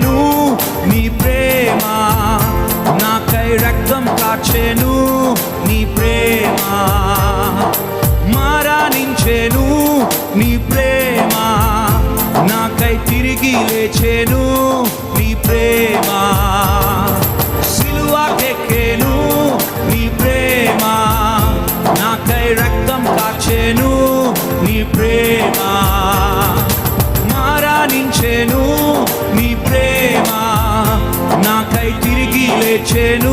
నించెను నీ ప్రేమ, నాకై రక్తం కార్చెను నీ ప్రేమ, మరణించెను నీ ప్రేమ, నాకై తిరిగి లేచెను నీ ప్రేమ, సిలువకెక్కెను నీ ప్రేమ, నాకై రక్తం కార్చెను నీ ప్రేమ, మరణించెను నీ ప్రేమ, నాకై తిరిగి లేచెను